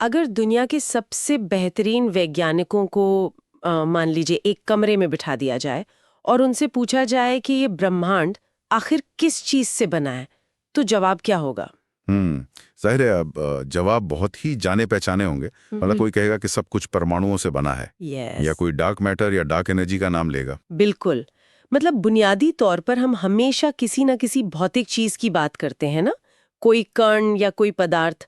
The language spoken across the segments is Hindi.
अगर दुनिया के सबसे बेहतरीन वैज्ञानिकों को मान लीजिए एक कमरे में बिठा दिया जाए और उनसे पूछा जाए कि ये ब्रह्मांड आखिर किस चीज से बना है, तो जवाब क्या होगा? जाहिर है अब जवाब बहुत ही जाने पहचाने होंगे। मतलब कोई कहेगा कि सब कुछ परमाणुओं से बना है। या कोई डार्क मैटर या डार्क एनर्जी का नाम लेगा। बिल्कुल। मतलब बुनियादी तौर पर हम हमेशा किसी न किसी भौतिक चीज की बात करते हैं ना, कोई कण या कोई पदार्थ।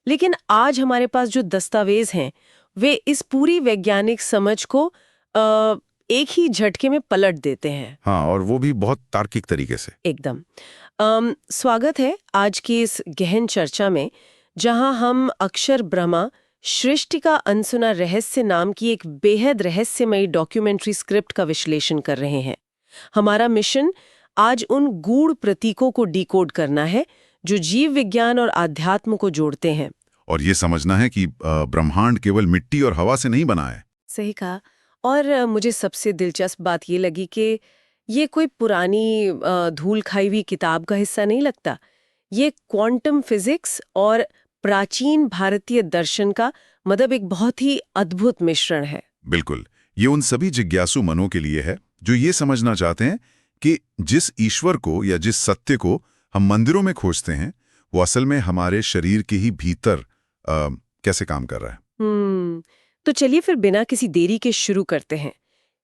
लेकिन आज हमारे पास जो दस्तावेज हैं वे इस पूरी वैज्ञानिक समझ को एक ही झटके में पलट देते हैं। हाँ, और वो भी बहुत तार्किक तरीके से। एकदम। स्वागत है आज की इस गहन चर्चा में, जहां हम अक्षर ब्रह्मा सृष्टि का अनसुना रहस्य नाम की एक बेहद रहस्यमयी डॉक्यूमेंट्री स्क्रिप्ट का विश्लेषण कर रहे हैं। हमारा मिशन आज उन गूढ़ प्रतीकों को डिकोड करना है जो जीव विज्ञान और आध्यात्म को जोड़ते हैं। और ये समझना है कि ब्रह्मांड केवल मिट्टी और हवा से नहीं बना है। सही कहा। और मुझे सबसे दिलचस्प बात ये लगी कि ये कोई पुरानी धूल खाई हुई किताब का हिस्सा नहीं लगता। ये क्वांटम फिजिक्स और प्राचीन भारतीय दर्शन का मतलब एक बहुत ही अद्भुत मिश्रण है। बिल्कुल, ये उन सभी जिज्ञासु मनों के लिए है जो ये समझना चाहते हैं कि जिस ईश्वर को या जिस सत्य को हम मंदिरों में खोजते हैं वो असल में हमारे शरीर के ही भीतर कैसे काम कर रहा है। तो चलिए फिर बिना किसी देरी के शुरू करते हैं।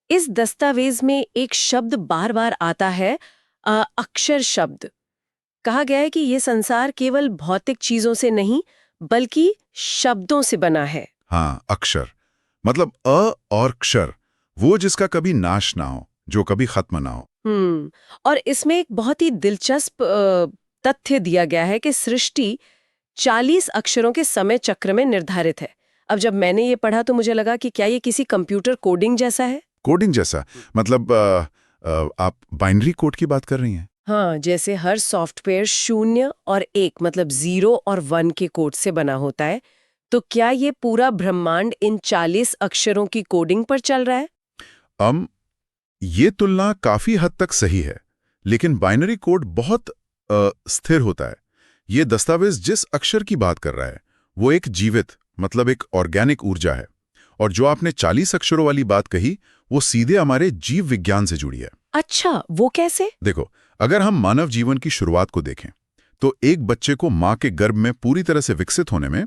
इस दस्तावेज में एक शब्द बार बार आता है, अक्षर शब्द। कहा गया है कि ये संसार केवल भौतिक चीजों से नहीं बल्कि शब्दों से बना है। हाँ, अक्षर मतलब अ और क्षर, वो जिसका कभी नाश ना हो, जो कभी खत्म ना हो। और इसमें एक बहुत ही दिलचस्प तथ्य दिया गया है कि सृष्टि 40 अक्षरों के समय चक्र में निर्धारित है। अब जब मैंने ये पढ़ा तो मुझे लगा कि क्या ये किसी कंप्यूटर कोडिंग जैसा है? कोडिंग जैसा मतलब आप बाइनरी कोड की बात कर रही हैं? हाँ, जैसे हर सॉफ्टवेयर 0 और 1 मतलब 0 और 1 के कोड से बना होता है। तो क्या ये पूरा ब्रह्मांड इन 40 अक्षरों की कोडिंग पर चल रहा है? ये तुलना काफी हद तक सही है, लेकिन बाइनरी कोड बहुत स्थिर होता है। ये दस्तावेज जिस अक्षर की बात कर रहा है वो एक जीवित मतलब एक ऑर्गेनिक ऊर्जा है। और जो आपने 40 अक्षरों वाली बात कही वो सीधे हमारे जीव विज्ञान से जुड़ी है। अच्छा, वो कैसे? देखो, अगर हम मानव जीवन की शुरुआत को देखें तो एक बच्चे को माँ के गर्भ में पूरी तरह से विकसित होने में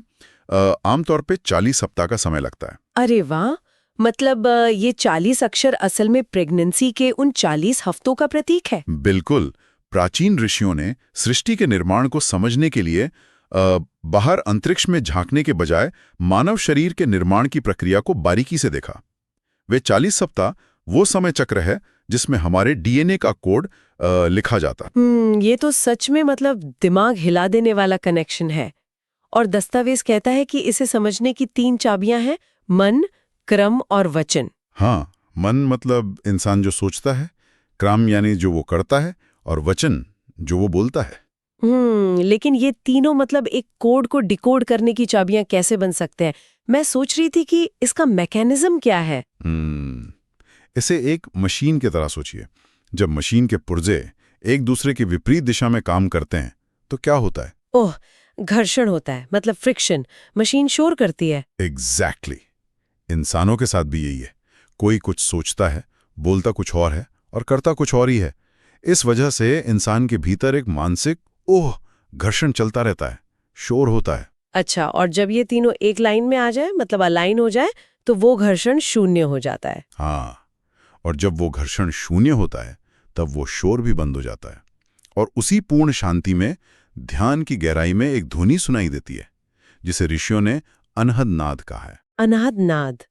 आमतौर पे 40 सप्ताह का समय लगता है। अरे वाह! मतलब ये 40 अक्षर असल में प्रेगनेंसी के उन 40 हफ्तों का प्रतीक है। बिल्कुल। प्राचीन ऋषियों ने सृष्टि के निर्माण को समझने के लिए बाहर अंतरिक्ष में झांकने के बजाय मानव शरीर के निर्माण की प्रक्रिया को बारीकी से देखा। वे 40 सप्ताह वो समय चक्र है जिसमें हमारे डीएनए का कोड लिखा जाता। ये तो सच में मतलब दिमाग हिला देने वाला कनेक्शन है। और दस्तावेज कहता है कि इसे समझने की 3 चाबियां हैं, मन, क्रम और वचन। हाँ, मन मतलब इंसान जो सोचता है, क्रम यानी जो वो करता है, और वचन जो वो बोलता है। लेकिन ये तीनों मतलब एक कोड को डिकोड करने की चाबियां कैसे बन सकते हैं? मैं सोच रही थी कि इसका मैकेनिज्म क्या है। इसे एक मशीन की तरह सोचिए। जब मशीन के पुर्जे एक दूसरे के विपरीत दिशा में काम करते हैं तो क्या होता है? ओह, घर्षण होता है, मतलब फ्रिक्शन। मशीन शोर करती है। एग्जैक्टली। इंसानों के साथ भी यही है। कोई कुछ सोचता है, बोलता कुछ और है और करता कुछ और ही है। इस वजह से इंसान के भीतर एक मानसिक घर्षण चलता रहता है, शोर होता है। अच्छा, और जब ये तीनों एक लाइन में आ जाए मतलब अलाइन हो जाए तो वो घर्षण शून्य हो जाता है। हाँ, और जब वो घर्षण शून्य होता है तब वो शोर भी बंद हो जाता है। और उसी पूर्ण शांति में ध्यान की गहराई में एक ध्वनि सुनाई देती है जिसे ऋषियों ने अनहद नाद कहा है। अनहद नाद।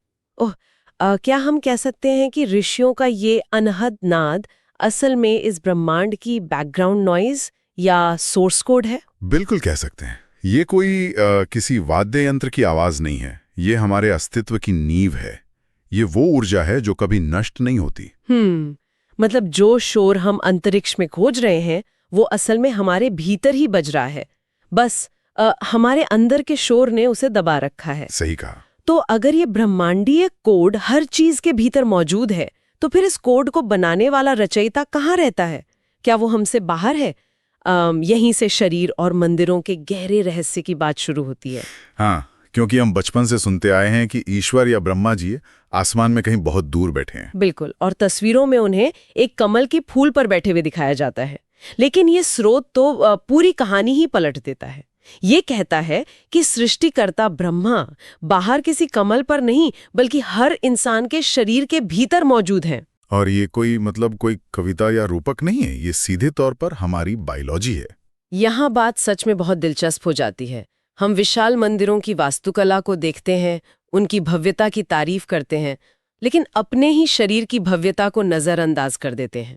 क्या हम कह सकते हैं कि ऋषियों का ये अनहद नाद असल में इस ब्रह्मांड की बैकग्राउंड नॉइज या सोर्स कोड है? बिल्कुल कह सकते हैं। ये कोई किसी वाद्य यंत्र की आवाज नहीं है, ये हमारे अस्तित्व की नींव है। ये वो ऊर्जा है जो कभी नष्ट नहीं होती। मतलब जो शोर हम अंतरिक्ष में खोज रहे हैं वो असल में हमारे भीतर ही बज रहा है, बस हमारे अंदर के शोर ने उसे दबा रखा है। सही कहा। तो अगर ये ब्रह्मांडीय कोड हर चीज के भीतर मौजूद है तो फिर इस कोड को बनाने वाला रचयिता कहाँ रहता है? क्या वो हमसे बाहर है? यहीं से शरीर और मंदिरों के गहरे रहस्य की बात शुरू होती है। हाँ, क्योंकि हम बचपन से सुनते आए हैं कि ईश्वर या ब्रह्मा जी आसमान में कहीं बहुत दूर बैठे हैं। बिल्कुल, और तस्वीरों में उन्हें एक कमल की फूल पर बैठे हुए दिखाया जाता है। लेकिन ये स्रोत तो पूरी कहानी ही पलट देता है। ये कहता है कि सृष्टिकर्ता ब्रह्मा बाहर किसी कमल पर नहीं बल्कि हर इंसान के शरीर के भीतर मौजूद हैं। और ये कोई कोई कविता या रूपक नहीं है, ये सीधे तौर पर हमारी बायोलॉजी है। यहाँ बात सच में बहुत दिलचस्प हो जाती है। हम विशाल मंदिरों की वास्तुकला को देखते हैं, उनकी भव्यता की तारीफ करते हैं, लेकिन अपने ही शरीर की भव्यता को नजरअंदाज कर देते हैं।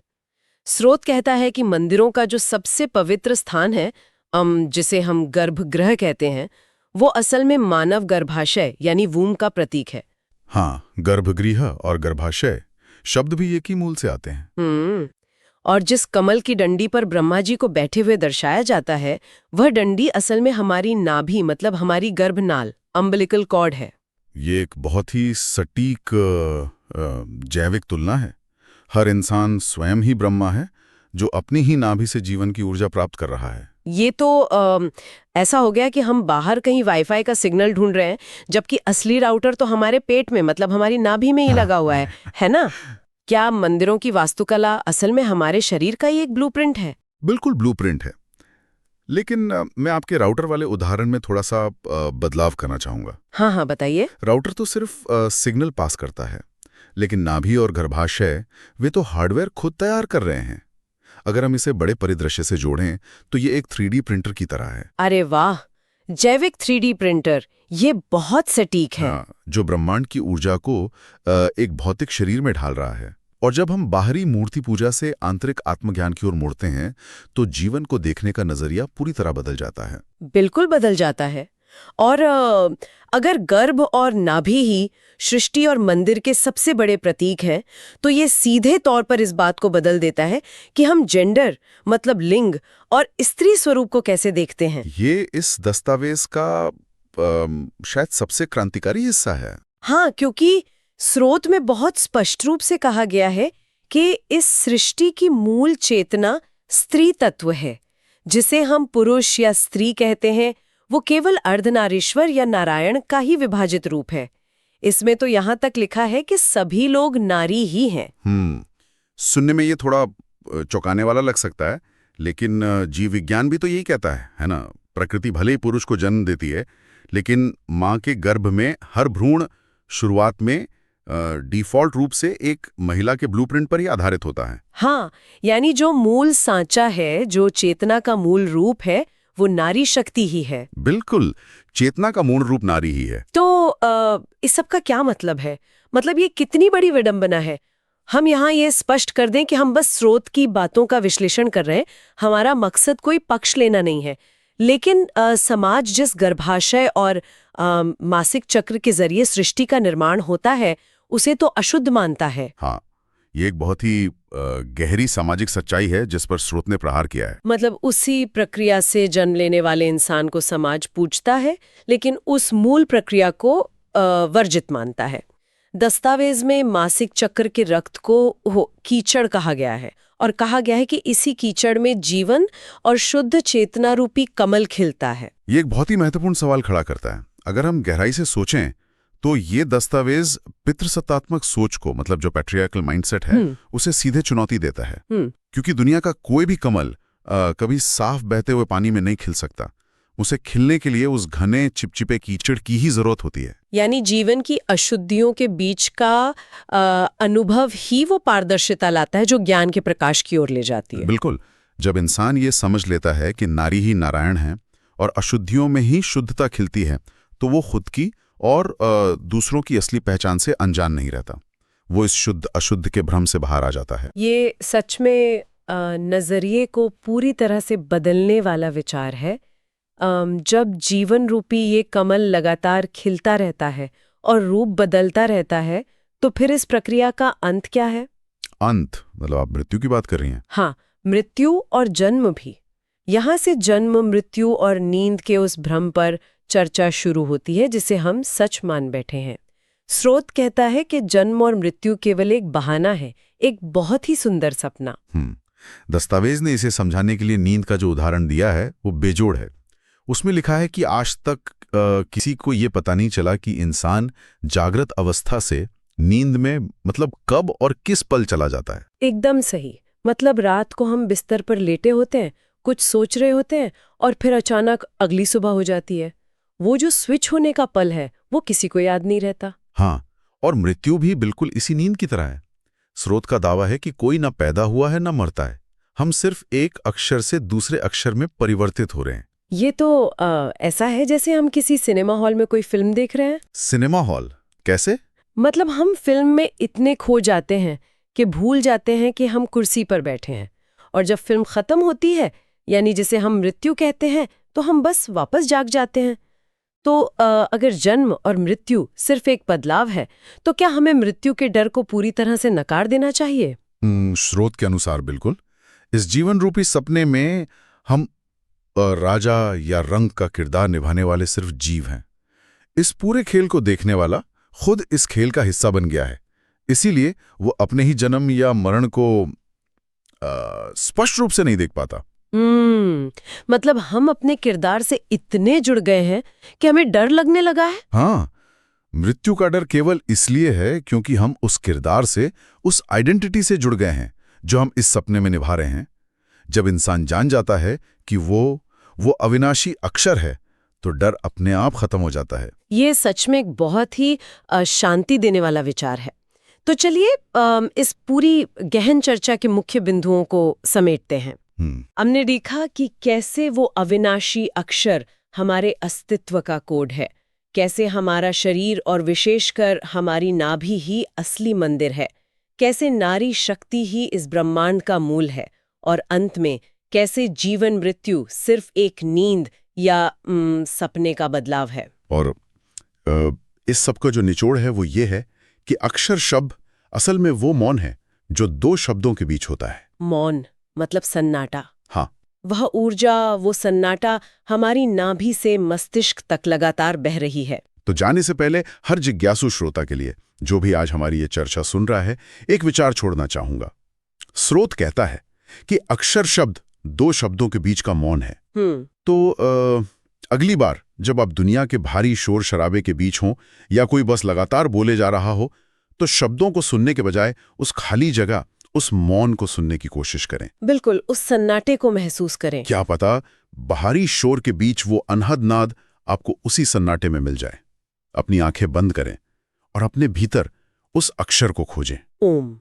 स्रोत कहता है कि मंदिरों का जो सबसे पवित्र स्थान है, जिसे हम गर्भगृह कहते हैं, वो असल में मानव गर्भाशय यानी वूम का प्रतीक है। हाँ, गर्भगृह और गर्भाशय शब्द भी एक ही मूल से आते हैं। और जिस कमल की डंडी पर ब्रह्मा जी को बैठे हुए दर्शाया जाता है, वह डंडी असल में हमारी नाभि मतलब हमारी गर्भनाल अम्बिलिकल कॉर्ड है। ये एक बहुत ही सटीक जैविक तुलना है। हर इंसान स्वयं ही ब्रह्मा है जो अपनी ही नाभि से जीवन की ऊर्जा प्राप्त कर रहा है। ये तो ऐसा हो गया कि हम बाहर कहीं वाईफाई का सिग्नल ढूंढ रहे हैं, जबकि असली राउटर तो हमारे पेट में मतलब हमारी नाभि में ही लगा हुआ है ना? क्या मंदिरों की वास्तुकला असल में हमारे शरीर का ही एक ब्लूप्रिंट है? बिल्कुल ब्लूप्रिंट है, लेकिन मैं आपके राउटर वाले उदाहरण में थोड़ा सा बदलाव करना चाहूंगा। हाँ, बताइए। राउटर तो सिर्फ सिग्नल पास करता है, लेकिन नाभि और गर्भाशय वे तो हार्डवेयर खुद तैयार कर रहे हैं। अगर हम इसे बड़े परिदृश्य से जोड़ें तो ये एक 3D प्रिंटर की तरह है। अरे वाह, जैविक 3D प्रिंटर, ये बहुत सटीक है। हाँ, जो ब्रह्मांड की ऊर्जा को एक भौतिक शरीर में ढाल रहा है। और जब हम बाहरी मूर्ति पूजा से आंतरिक आत्मज्ञान की ओर मुड़ते हैं तो जीवन को देखने का नजरिया पूरी तरह बदल जाता है। बिल्कुल बदल जाता है। और अगर गर्भ और नाभि ही सृष्टि और मंदिर के सबसे बड़े प्रतीक हैं, तो ये सीधे तौर पर इस बात को बदल देता है कि हम जेंडर मतलब लिंग और स्त्री स्वरूप को कैसे देखते हैं। ये इस दस्तावेज का शायद सबसे क्रांतिकारी हिस्सा है। हाँ, क्योंकि स्रोत में बहुत स्पष्ट रूप से कहा गया है कि इस सृष्टि की मूल चेतना स्त्री तत्व है। जिसे हम पुरुष या स्त्री कहते हैं, वो केवल अर्धनारीश्वर या नारायण का ही विभाजित रूप है। इसमें तो यहाँ तक लिखा है कि सभी लोग नारी ही हैं। सुनने में ये थोड़ा चौंकाने वाला लग सकता है, लेकिन जीव विज्ञान भी तो यही कहता है ना? प्रकृति भले ही पुरुष को जन्म देती है, लेकिन माँ के गर्भ में हर भ्रूण शुरुआत में डिफॉल्ट रूप से एक महिला के ब्लूप्रिंट पर ही आधारित होता है। हाँ, यानी जो मूल सांचा है, जो चेतना का मूल रूप है, वो नारी शक्ति ही है। बिल्कुल, चेतना का मूल रूप नारी ही है। तो इस सब का क्या मतलब है? मतलब ये कितनी बड़ी विडंबना है। हम यहाँ ये स्पष्ट कर दें कि हम बस स्रोत की बातों का विश्लेषण कर रहे हैं। हमारा मकसद कोई पक्ष लेना नहीं है, लेकिन समाज जिस गर्भाशय और मासिक चक्र के जरिए सृष्टि का निर्माण होता है, उसे तो अशुद्ध मानता है। हाँ, ये एक बहुत ही गहरी सामाजिक सच्चाई है जिस पर स्रोत ने प्रहार किया है। मतलब उसी प्रक्रिया से जन्म लेने वाले इंसान को समाज पूजता है, लेकिन उस मूल प्रक्रिया को वर्जित मानता है। दस्तावेज में मासिक चक्र के रक्त को कीचड़ कहा गया है और कहा गया है कि इसी कीचड़ में जीवन और शुद्ध चेतना रूपी कमल खिलता है। ये एक बहुत ही महत्वपूर्ण सवाल खड़ा करता है। अगर हम गहराई से सोचें तो ये दस्तावेज पितृसत्तात्मक सोच को, मतलब जो पैट्रियार्कल माइंडसेट है, उसे सीधे चुनौती देता है। क्योंकि दुनिया का कोई भी कमल कभी साफ बहते हुए पानी में नहीं खिल सकता। उसे खिलने के लिए उस घने चिपचिपे कीचड़ की ही जरूरत होती है। यानी जीवन की अशुद्धियों के बीच का अनुभव ही वो पारदर्शिता लाता है जो ज्ञान के प्रकाश की ओर ले जाती है। बिल्कुल, जब इंसान ये समझ लेता है कि नारी ही नारायण है और अशुद्धियों में ही शुद्धता खिलती है, तो वो खुद की और दूसरों की असली पहचान से अनजान नहीं रहता। वो इस शुद्ध अशुद्ध के भ्रम से बाहर आ जाता है। ये सच में नजरिए को पूरी तरह से बदलने वाला विचार है। जब जीवन रूपी ये कमल लगातार खिलता रहता है और रूप बदलता रहता है, तो फिर इस प्रक्रिया का अंत क्या है? अंत मतलब आप मृत्यु की बात कर रही हैं? हाँ, मृत्यु और जन्म भी। यहाँ से जन्म, मृत्यु और नींद के उस भ्रम पर चर्चा शुरू होती है जिसे हम सच मान बैठे हैं। स्रोत कहता है कि जन्म और मृत्यु केवल एक बहाना है, एक बहुत ही सुंदर सपना। दस्तावेज ने इसे समझाने के लिए नींद का जो उदाहरण दिया है वो बेजोड़ है। उसमें लिखा है कि आज तक किसी को ये पता नहीं चला कि इंसान जागृत अवस्था से नींद में मतलब कब और किस पल चला जाता है। एकदम सही। मतलब रात को हम बिस्तर पर लेटे होते हैं, कुछ सोच रहे होते हैं और फिर अचानक अगली सुबह हो जाती है। वो जो स्विच होने का पल है वो किसी को याद नहीं रहता। हाँ, और मृत्यु भी बिल्कुल इसी नींद की तरह है। स्रोत का दावा है कि कोई ना पैदा हुआ है ना मरता है, हम सिर्फ एक अक्षर से दूसरे अक्षर में परिवर्तित हो रहे हैं। ये तो ऐसा है जैसे हम किसी सिनेमा हॉल में कोई फिल्म देख रहे हैं। सिनेमा हॉल कैसे? मतलब हम फिल्म में इतने खो जाते हैं कि भूल जाते हैं कि हम कुर्सी पर बैठे हैं, और जब फिल्म खत्म होती है, यानी जिसे हम मृत्यु कहते हैं, तो हम बस वापस जाग जाते हैं। तो अगर जन्म और मृत्यु सिर्फ एक बदलाव है, तो क्या हमें मृत्यु के डर को पूरी तरह से नकार देना चाहिए? स्रोत के अनुसार बिल्कुल। इस जीवन रूपी सपने में हम राजा या रंग का किरदार निभाने वाले सिर्फ जीव हैं। इस पूरे खेल को देखने वाला खुद इस खेल का हिस्सा बन गया है। इसीलिए वो अपने ही जन्म या मरण को स्पष्ट रूप से नहीं देख पाता। मतलब हम अपने किरदार से इतने जुड़ गए हैं कि हमें डर लगने लगा है। हाँ, मृत्यु का डर केवल इसलिए है क्योंकि हम उस किरदार से, उस आइडेंटिटी से जुड़ गए हैं जो हम इस सपने में निभा रहे हैं। जब इंसान जान जाता है कि वो अविनाशी अक्षर है, तो डर अपने आप खत्म हो जाता है। ये सच में एक बहुत ही शांति देने वाला विचार है। तो चलिए इस पूरी गहन चर्चा के मुख्य बिंदुओं को समेटते हैं। हमने देखा कि कैसे वो अविनाशी अक्षर हमारे अस्तित्व का कोड है, कैसे हमारा शरीर और विशेषकर हमारी नाभि ही असली मंदिर है, कैसे नारी शक्ति ही इस ब्रह्मांड का मूल है, और अंत में कैसे जीवन मृत्यु सिर्फ एक नींद या सपने का बदलाव है। और इस सब का जो निचोड़ है वो ये है कि अक्षर शब्द असल में वो मौन है जो दो शब्दों के बीच होता है। मौन मतलब सन्नाटा। हाँ, वह ऊर्जा, वो सन्नाटा हमारी नाभि से मस्तिष्क तक लगातार बह रही है। तो जाने से पहले हर जिज्ञासु श्रोता के लिए, जो भी आज हमारी ये चर्चा सुन रहा है, एक विचार छोड़ना चाहूंगा। स्रोत कहता है कि अक्षर शब्द दो शब्दों के बीच का मौन है। तो अगली बार जब आप दुनिया के भारी शोर शराबे के बीच हों या कोई बस लगातार बोले जा रहा हो, तो शब्दों को सुनने के बजाय उस खाली जगह, उस मौन को सुनने की कोशिश करें। बिल्कुल, उस सन्नाटे को महसूस करें। क्या पता बाहरी शोर के बीच वो अनहद नाद आपको उसी सन्नाटे में मिल जाए। अपनी आंखें बंद करें और अपने भीतर उस अक्षर को खोजें। ओम।